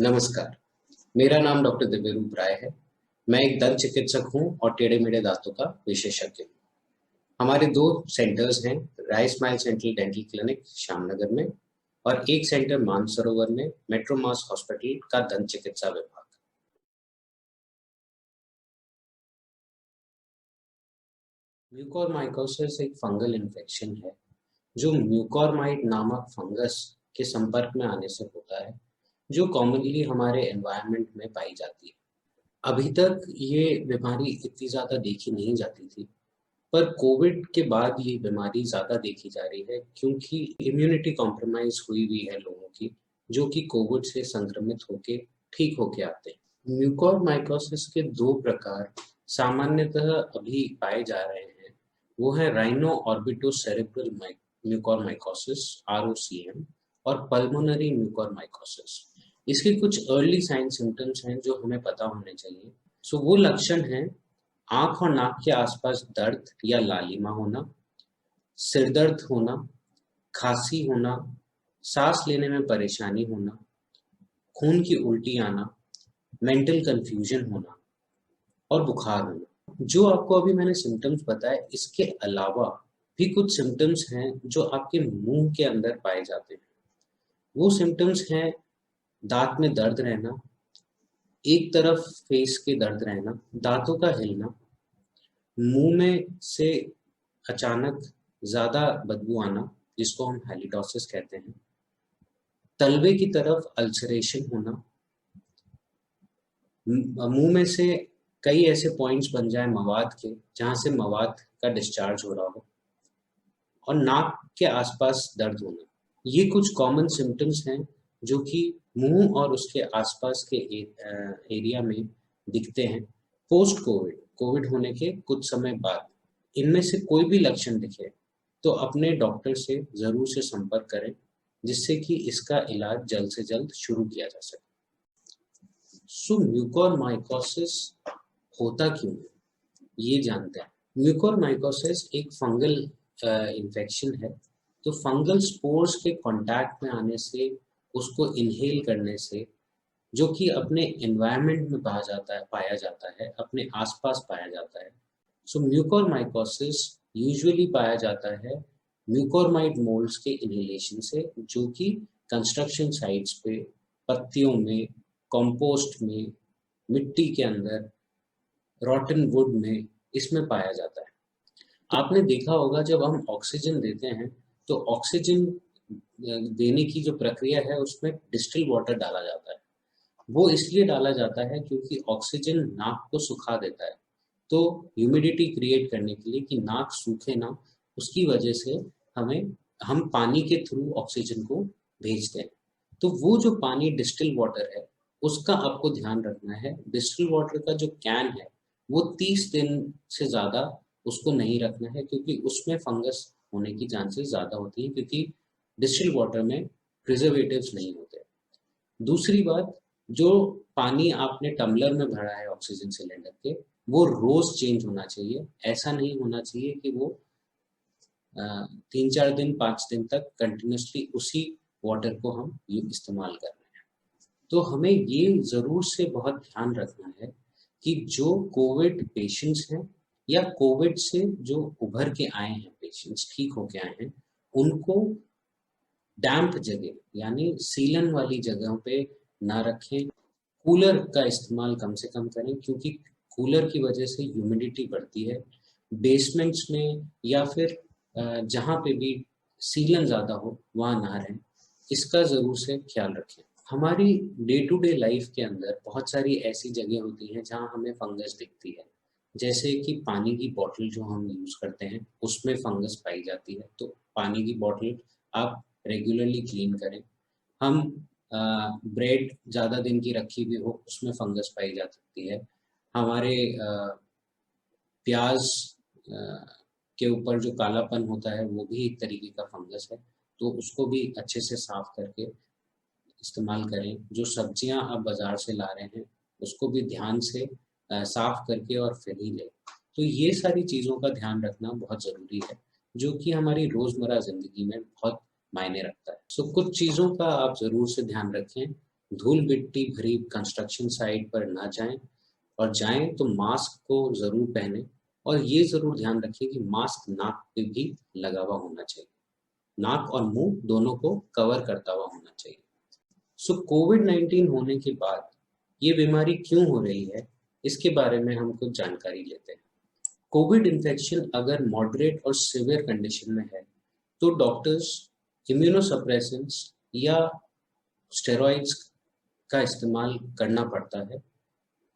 नमस्कार, मेरा नाम डॉक्टर दिव्यरूप राय है। मैं एक दंत चिकित्सक हूँ और टेढ़े-मेढ़े दांतों का विशेषज्ञ हूँ। हमारे 2 सेंटर्स हैं, rice smile central dental clinic Shyamnagar में और एक सेंटर मानसरोवर में मेट्रो मास हॉस्पिटल का दंत चिकित्सा विभाग। म्यूकोरमाइकोसिस एक फंगल इन्फेक्शन है, जो म्यूकोरमाइट नामक फंगस के संपर्क में आने से होता है, जो कॉमनली हमारे एनवायरनमेंट में पाई जाती है। अभी तक ये बीमारी इतनी ज़्यादा देखी नहीं जाती थी, पर कोविड के बाद ये बीमारी ज़्यादा देखी जा रही है क्योंकि इम्यूनिटी कॉम्प्रोमाइज़ हुई हुई है लोगों की, जो कि कोविड से संक्रमित होके ठीक होके आते हैं। म्यूकोरमाइकोसिस के 2 प्रकार सामान्यतः अभी पाए जा रहे हैं, वो है राइनो ऑर्बिटोसेरेब्रल म्यूकोरमाइकोसिस (ROCM) और पल्मोनरी म्यूकोरमाइकोसिस। इसके कुछ अर्ली साइन सिम्टम्स हैं जो हमें पता होने चाहिए। वो लक्षण हैं आँख और नाक के आसपास दर्द या लालिमा होना, सिर दर्द होना, खाँसी होना, सांस लेने में परेशानी होना, खून की उल्टी आना, मेंटल कंफ्यूजन होना और बुखार होना। जो आपको अभी मैंने सिम्टम्स बताए, इसके अलावा भी कुछ सिम्टम्स हैं जो आपके मुंह के अंदर पाए जाते हैं। वो सिम्टम्स हैं दाँत में दर्द रहना, एक तरफ फेस के दर्द रहना, दांतों का हिलना, मुंह में से अचानक ज़्यादा बदबू आना, जिसको हम हैलिडोसिस कहते हैं, तलवे की तरफ अल्सरेशन होना, मुंह में से कई ऐसे पॉइंट्स बन जाए मवाद के, जहाँ से मवाद का डिस्चार्ज हो रहा हो, और नाक के आसपास दर्द होना। ये कुछ कॉमन सिम्टम्स हैं जो कि मुंह और उसके आसपास के एरिया में दिखते हैं पोस्ट कोविड होने के कुछ समय बाद। इनमें से कोई भी लक्षण दिखे तो अपने डॉक्टर से ज़रूर से संपर्क करें, जिससे कि इसका इलाज जल्द से जल्द शुरू किया जा सके। म्यूकोरमाइकोसिस होता क्यों है, ये जानते हैं। म्यूकोरमाइकोसिस एक फंगल इन्फेक्शन है। तो फंगल स्पोर्स के कांटेक्ट में आने से, उसको इनहेल करने से, जो कि अपने एनवायरनमेंट में पाया जाता है, अपने आसपास पाया जाता है। म्यूकोरमाइकोसिस यूजुअली पाया जाता है म्यूकोरमाइट मोल्ड्स के इनहेलेशन से, जो कि कंस्ट्रक्शन साइट्स पे, पत्तियों में, कंपोस्ट में, मिट्टी के अंदर, रॉटन वुड में, इसमें पाया जाता है। आपने देखा होगा जब हम ऑक्सीजन देते हैं तो ऑक्सीजन देने की जो प्रक्रिया है उसमें डिस्टिल वाटर डाला जाता है। वो इसलिए डाला जाता है क्योंकि ऑक्सीजन नाक को सुखा देता है, तो ह्यूमिडिटी क्रिएट करने के लिए कि नाक सूखे ना, उसकी वजह से हम पानी के थ्रू ऑक्सीजन को भेजते हैं। तो वो जो पानी डिस्टिल वाटर है, उसका आपको ध्यान रखना है। डिस्टिल वाटर का जो कैन है वो 30 दिन से ज़्यादा उसको नहीं रखना है, क्योंकि उसमें फंगस होने की चांसेस ज़्यादा होती है, क्योंकि डिस्टिल वाटर में प्रिजर्वेटिव्स नहीं होते। दूसरी बात, जो पानी आपने टम्बलर में भरा है ऑक्सीजन सिलेंडर के, वो रोज चेंज होना चाहिए। ऐसा नहीं होना चाहिए कि वो 3-4 दिन 5 दिन तक कंटिन्यूसली उसी वाटर को हम इस्तेमाल कर रहे हैं। तो हमें ये ज़रूर से बहुत ध्यान रखना है कि जो कोविड पेशेंट्स हैं या कोविड से जो उभर के आए हैं पेशेंट्स, ठीक होके आए हैं, उनको डैम्प जगह यानी सीलन वाली जगहों पे ना रखें। कूलर का इस्तेमाल कम से कम करें, क्योंकि कूलर की वजह से ह्यूमिडिटी बढ़ती है। बेसमेंट्स में या फिर जहाँ पे भी सीलन ज़्यादा हो वहाँ ना रहें, इसका ज़रूर से ख्याल रखें। हमारी डे टू डे लाइफ के अंदर बहुत सारी ऐसी जगह होती हैं जहाँ हमें फंगस दिखती है, जैसे कि पानी की बॉटल जो हम यूज़ करते हैं उसमें फंगस पाई जाती है, तो पानी की बॉटल आप रेगुलरली क्लीन करें। हम ब्रेड ज़्यादा दिन की रखी हुई हो उसमें फंगस पाई जा सकती है। हमारे प्याज के ऊपर जो कालापन होता है वो भी एक तरीके का फंगस है, तो उसको भी अच्छे से साफ करके इस्तेमाल करें। जो सब्जियां आप बाज़ार से ला रहे हैं उसको भी ध्यान से साफ करके और फिर ही लें। तो ये सारी चीज़ों का ध्यान रखना बहुत ज़रूरी है, जो कि हमारी रोज़मर्रा ज़िंदगी में बहुत मायने रखता है। कुछ चीज़ों का आप ज़रूर से ध्यान रखें, धूल मिट्टी भरी कंस्ट्रक्शन साइट पर ना जाएं, और जाएं तो मास्क को ज़रूर पहनें, और ये ज़रूर ध्यान रखें कि मास्क नाक पे भी लगा हुआ होना चाहिए। नाक और मुंह दोनों को कवर करता हुआ होना चाहिए। सो कोविड-19 होने के बाद ये बीमारी क्यों हो रही है, इसके बारे में हम कुछ जानकारी लेते हैं। कोविड इन्फेक्शन अगर मॉडरेट और सीवियर कंडीशन में है, तो डॉक्टर्स इम्यूनोसप्रेसेंट्स या स्टेरॉइड्स का इस्तेमाल करना पड़ता है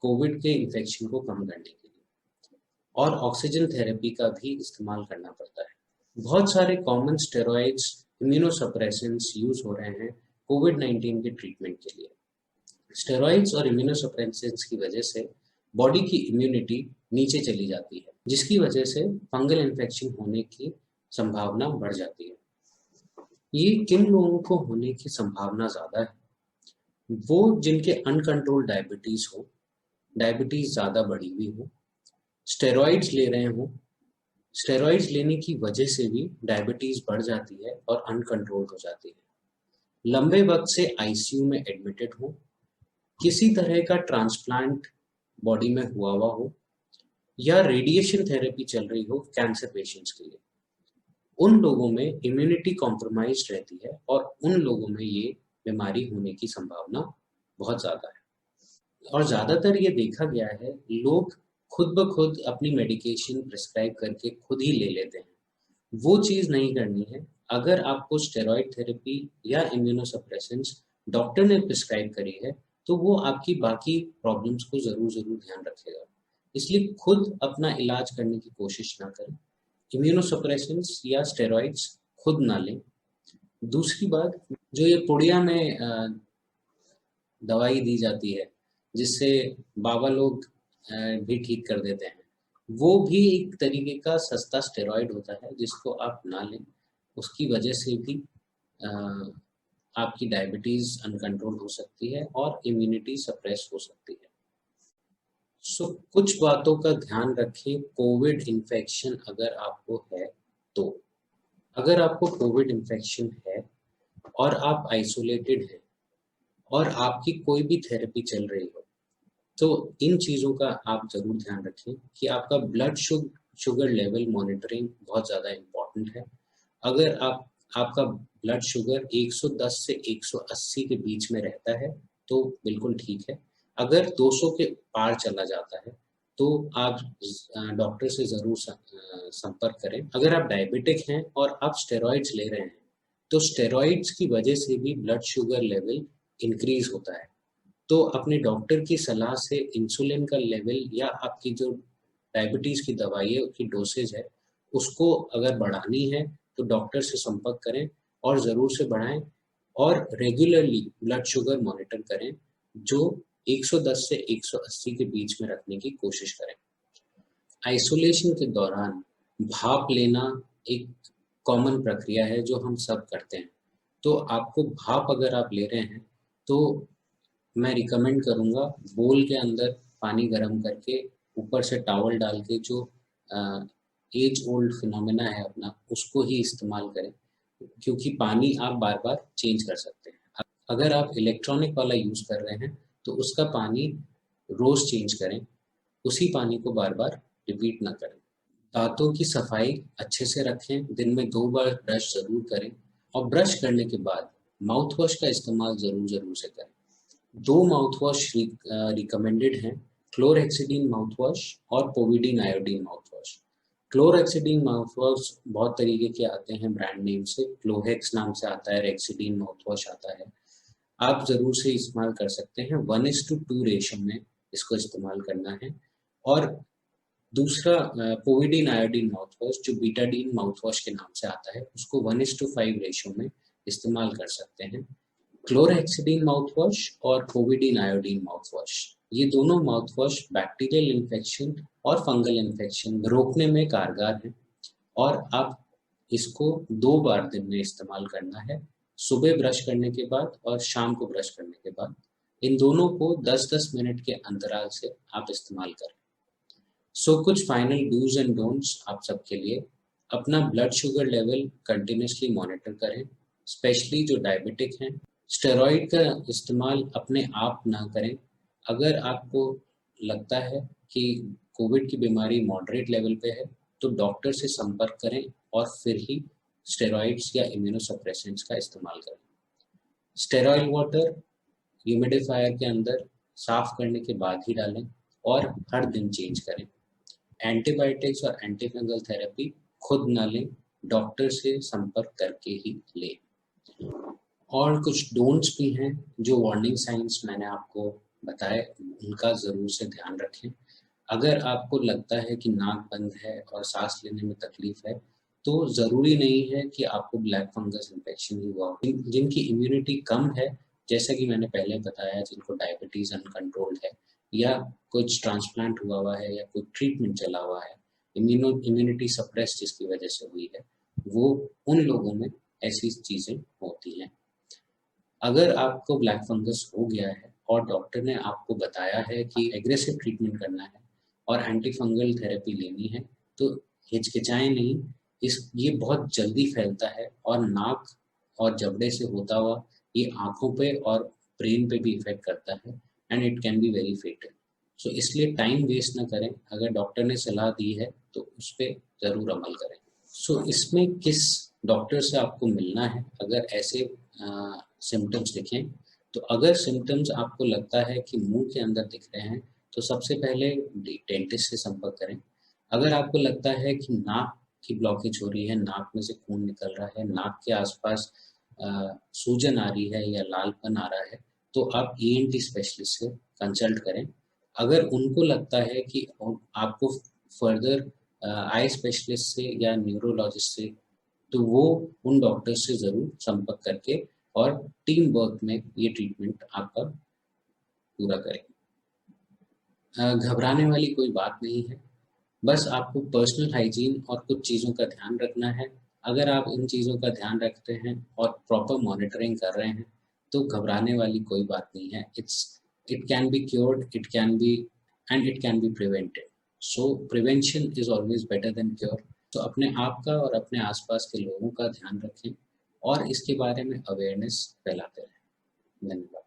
कोविड के इन्फेक्शन को कम करने के लिए, और ऑक्सीजन थेरेपी का भी इस्तेमाल करना पड़ता है। बहुत सारे कॉमन स्टेरॉइड्स इम्यूनोसप्रेसेंट्स यूज हो रहे हैं कोविड-19 के ट्रीटमेंट के लिए। स्टेरॉइड्स और इम्यूनोसप्रेसेंट्स की वजह से बॉडी की इम्यूनिटी नीचे चली जाती है, जिसकी वजह से फंगल इन्फेक्शन होने की संभावना बढ़ जाती है। ये किन लोगों को होने की संभावना ज़्यादा है? वो जिनके अनकंट्रोल डायबिटीज़ हो, डायबिटीज़ ज़्यादा बढ़ी हुई हो, स्टेरॉइड्स ले रहे हो, स्टेरॉइड्स लेने की वजह से भी डायबिटीज़ बढ़ जाती है और अनकंट्रोल हो जाती है, लंबे वक्त से आईसीयू में एडमिटेड हो, किसी तरह का ट्रांसप्लांट बॉडी में हुआ हो, या रेडिएशन थेरेपी चल रही हो कैंसर पेशेंट्स के लिए। उन लोगों में इम्यूनिटी कॉम्प्रोमाइज रहती है और उन लोगों में ये बीमारी होने की संभावना बहुत ज़्यादा है। और ज़्यादातर ये देखा गया है, लोग खुद ब खुद अपनी मेडिकेशन प्रिस्क्राइब करके खुद ही ले लेते हैं। वो चीज़ नहीं करनी है। अगर आपको स्टेरॉइड थेरेपी या इम्यूनोसप्रेसेंट्स डॉक्टर ने प्रिस्क्राइब करी है, तो वो आपकी बाकी प्रॉब्लम्स को ज़रूर ध्यान रखेगा। इसलिए खुद अपना इलाज करने की कोशिश ना करें। इम्यूनोसप्रेसेंट्स या स्टेरॉइड्स खुद ना लें। दूसरी बात, जो ये पुड़िया में दवाई दी जाती है, जिससे बाबा लोग भी ठीक कर देते हैं, वो भी एक तरीके का सस्ता स्टेरॉइड होता है, जिसको आप ना लें। उसकी वजह से भी अ, आपकी डायबिटीज़ अनकंट्रोल हो सकती है और इम्यूनिटी सप्रेस हो सकती है। सो कुछ बातों का ध्यान रखें कोविड इन्फेक्शन अगर आपको है तो। अगर आपको कोविड इन्फेक्शन है और आप आइसोलेटेड हैं और आपकी कोई भी थेरेपी चल रही हो, तो इन चीज़ों का आप ज़रूर ध्यान रखें कि आपका ब्लड शुगर लेवल मॉनिटरिंग बहुत ज़्यादा इम्पॉर्टेंट है। अगर आपका ब्लड शुगर 110 से 180 के बीच में रहता है, तो बिल्कुल ठीक है। अगर 200 के पार चला जाता है, तो आप डॉक्टर से ज़रूर संपर्क करें। अगर आप डायबिटिक हैं और आप स्टेरॉइड्स ले रहे हैं, तो स्टेरॉइड्स की वजह से भी ब्लड शुगर लेवल इंक्रीज़ होता है। तो अपने डॉक्टर की सलाह से इंसुलिन का लेवल या आपकी जो डायबिटीज़ की दवाई है, उसकी डोसेज है, उसको अगर बढ़ानी है, तो डॉक्टर से संपर्क करें और ज़रूर से बढ़ाएँ, और रेगुलरली ब्लड शुगर मॉनिटर करें, जो 110 से 180 के बीच में रखने की कोशिश करें। आइसोलेशन के दौरान भाप लेना एक कॉमन प्रक्रिया है जो हम सब करते हैं। तो आपको भाप अगर आप ले रहे हैं, तो मैं रिकमेंड करूँगा बोल के अंदर पानी गर्म करके ऊपर से टॉवल डाल के, जो एज ओल्ड फिनोमेना है अपना, उसको ही इस्तेमाल करें, क्योंकि पानी आप बार-बार चेंज कर सकते हैं। अगर आप इलेक्ट्रॉनिक वाला यूज़ कर रहे हैं, तो उसका पानी रोज़ चेंज करें, उसी पानी को बार-बार रिपीट ना करें। दाँतों की सफाई अच्छे से रखें, दिन में 2 बार ब्रश ज़रूर करें, और ब्रश करने के बाद माउथ वॉश का इस्तेमाल ज़रूर से करें। 2 माउथवॉश रिकमेंडेड हैं, क्लोरहेक्सिडिन माउथवॉश और povidone iodine mouthwash. Chlorhexidine mouthwash बहुत तरीके के आते हैं ब्रांड नेम से, क्लोहेक्स नाम से आता है, रेक्सिडिन माउथवॉश आता है। आप ज़रूर से इस्तेमाल कर सकते हैं, 1:2 रेशो में इसको इस्तेमाल करना है। और दूसरा पोविडीन आयोडीन माउथवॉश, जो बीटाडीन माउथवॉश के नाम से आता है, उसको 1:5 रेशो में इस्तेमाल कर सकते हैं। क्लोरहेक्सिडिन माउथवॉश और पोविडीन आयोडीन माउथवॉश, ये दोनों माउथवॉश बैक्टीरियल इन्फेक्शन और फंगल इन्फेक्शन रोकने में कारगर हैं, और आप इसको 2 बार दिन में इस्तेमाल करना है, सुबह ब्रश करने के बाद और शाम को ब्रश करने के बाद। इन दोनों को 10-10 मिनट के अंतराल से आप इस्तेमाल करें। सो कुछ फाइनल डूज एंड डोंट्स आप सबके लिए। अपना blood sugar level continuously monitor करें, स्पेशली जो डायबिटिक हैं, स्टेरॉइड का इस्तेमाल अपने आप ना करें। अगर आपको लगता है कि कोविड की बीमारी मॉडरेट लेवल पे है, तो डॉक्टर से संपर्क करें और फिर ही स्टेरॉइड्स या इम्यूनोसप्रेसेंट्स का इस्तेमाल करें। स्टेरॉइड वाटर ह्यूमिडिफायर के अंदर साफ करने के बाद ही डालें और हर दिन चेंज करें। एंटीबायोटिक्स और एंटीफंगल थेरेपी खुद न लें, डॉक्टर से संपर्क करके ही लें। और कुछ डोंट्स भी हैं, जो वार्निंग साइंस मैंने आपको बताए, उनका ज़रूर से ध्यान रखें। अगर आपको लगता है कि नाक बंद है और सांस लेने में तकलीफ है, तो ज़रूरी नहीं है कि आपको ब्लैक फंगस इन्फेक्शन ही हुआ हो। जिनकी इम्यूनिटी कम है, जैसा कि मैंने पहले बताया, जिनको डायबिटीज़ अनकंट्रोल्ड है या कुछ ट्रांसप्लांट हुआ है या कोई ट्रीटमेंट चला हुआ है, इम्यूनिटी सप्रेस जिसकी वजह से हुई है, वो उन लोगों में ऐसी चीज़ें होती हैं। अगर आपको ब्लैक फंगस हो गया है और डॉक्टर ने आपको बताया है कि एग्रेसिव ट्रीटमेंट करना है और एंटी फंगल थेरेपी लेनी है, तो हिचकिचाएं नहीं। ये बहुत जल्दी फैलता है और नाक और जबड़े से होता हुआ ये आँखों पे और ब्रेन पे भी इफ़ेक्ट करता है and it can be very fatal. So इसलिए टाइम वेस्ट ना करें, अगर डॉक्टर ने सलाह दी है तो उस पे ज़रूर अमल करें। सो इसमें किस डॉक्टर से आपको मिलना है अगर ऐसे सिम्टम्स दिखें? तो अगर सिम्टम्स आपको लगता है कि मुँह के अंदर दिख रहे हैं, तो सबसे पहले डेंटिस्ट से संपर्क करें। अगर आपको लगता है कि नाक की ब्लॉकेज हो रही है, नाक में से खून निकल रहा है, नाक के आसपास सूजन आ रही है या लालपन आ रहा है, तो आप ईएनटी स्पेशलिस्ट से कंसल्ट करें। अगर उनको लगता है कि आपको फर्दर आई स्पेशलिस्ट से या न्यूरोलॉजिस्ट से, तो वो उन डॉक्टर से ज़रूर संपर्क करके और टीम वर्क में ये ट्रीटमेंट आपका पूरा करें। घबराने वाली कोई बात नहीं है, बस आपको पर्सनल हाइजीन और कुछ चीज़ों का ध्यान रखना है। अगर आप इन चीज़ों का ध्यान रखते हैं और प्रॉपर मॉनिटरिंग कर रहे हैं, तो घबराने वाली कोई बात नहीं है। It can be cured, it can B and it can be prevented. So prevention is always better than cure. तो अपने आप का और अपने आसपास के लोगों का ध्यान रखें और इसके बारे में अवेयरनेस फैलाते रहें। धन्यवाद।